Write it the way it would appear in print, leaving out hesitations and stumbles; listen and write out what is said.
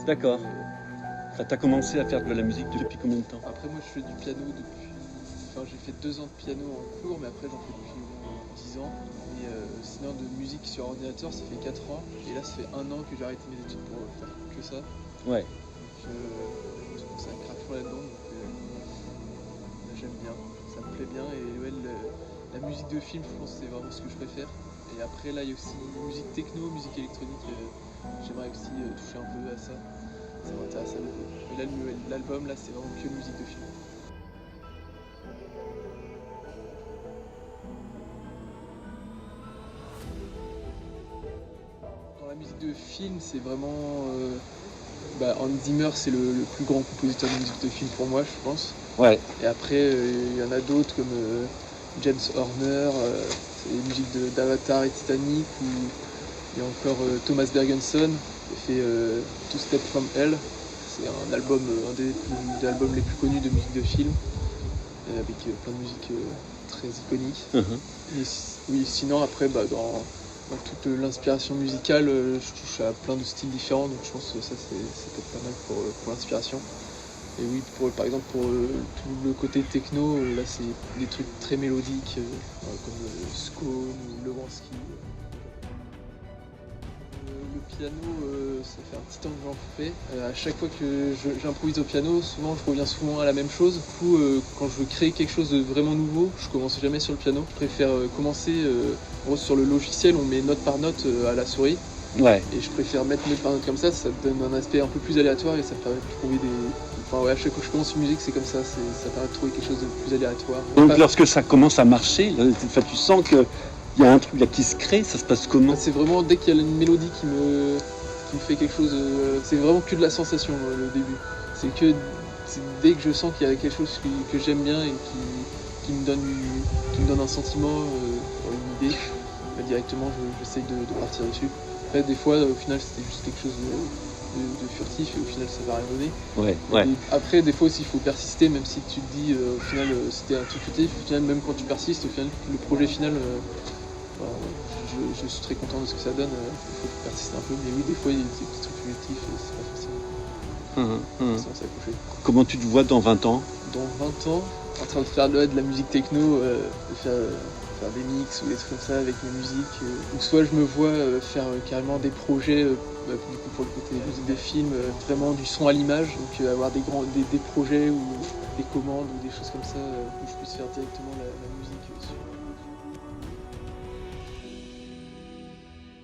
D'accord. T'as commencé à faire de la musique depuis combien de temps? Après, moi, je fais du piano depuis. Enfin, j'ai fait 2 ans de piano en cours, mais après, j'en fais depuis au moins 10 ans. Et sinon, de musique sur ordinateur, ça fait 4 ans. Et là, ça fait 1 an que j'ai arrêté mes études pour faire que ça. Ouais. Donc, je commence à craquer là-dedans. Donc, là, j'aime bien. Ça me plaît bien. Et ouais, la musique de film, je pense que c'est vraiment ce que je préfère. Et après, là, il y a aussi musique techno, musique électronique. J'aimerais aussi toucher un peu à ça. Ça m'intéresse un peu. Et là, l'album, là, c'est vraiment que musique de film. Dans la musique de film, c'est vraiment... Hans Zimmer, c'est le plus grand compositeur de musique de film pour moi, je pense. Ouais. Et après, il y en a d'autres comme James Horner, c'est les musiques d'Avatar et Titanic, ou il y a encore Thomas Bergenson, qui a fait Two Steps from Hell. C'est un album, un des albums les plus connus de musique de film, avec plein de musiques très iconiques. Et oui, sinon après, dans toute l'inspiration musicale, je touche à plein de styles différents, donc je pense que ça c'est peut-être pas mal pour l'inspiration. Et oui, par exemple pour tout le côté techno, là c'est des trucs très mélodiques, comme Skone ou Lewanski. Le piano, ça fait un petit temps que j'en fais. À chaque fois que j'improvise au piano, souvent je reviens souvent à la même chose. Du coup, quand je veux créer quelque chose de vraiment nouveau, je commence jamais sur le piano. Je préfère commencer sur le logiciel, on met note par note à la souris. Ouais. Et je préfère mettre note par note comme ça donne un aspect un peu plus aléatoire et ça permet de trouver des... Enfin ouais, à chaque fois que je commence une musique, c'est comme ça permet de trouver quelque chose de plus aléatoire. Donc lorsque ça commence à marcher, tu sens que il y a un truc là qui se crée, ça se passe comment? C'est vraiment dès qu'il y a une mélodie qui me fait quelque chose, c'est vraiment que de la sensation le début. C'est dès que je sens qu'il y a quelque chose que j'aime bien et qui me donne un sentiment, une idée, directement j'essaye de partir dessus. Après des fois au final c'était juste quelque chose de furtif et au final ça va rien donner. Ouais. Après des fois aussi il faut persister, même si tu te dis au final c'était un truc furtif, au final même quand tu persistes, au final le projet final... je suis très content de ce que ça donne, il faut persister un peu, mais oui, des fois il y a des petits trucs fugitifs et c'est pas facile. Sinon, c'est accroché. Comment tu te vois dans 20 ans? Dans 20 ans, en train de faire de la musique techno, de faire des mix ou des trucs comme ça avec mes musiques, ou soit je me vois faire carrément des projets, du coup pour le côté musique des films, vraiment du son à l'image, donc avoir des projets ou des commandes ou des choses comme ça où je puisse faire directement la musique sur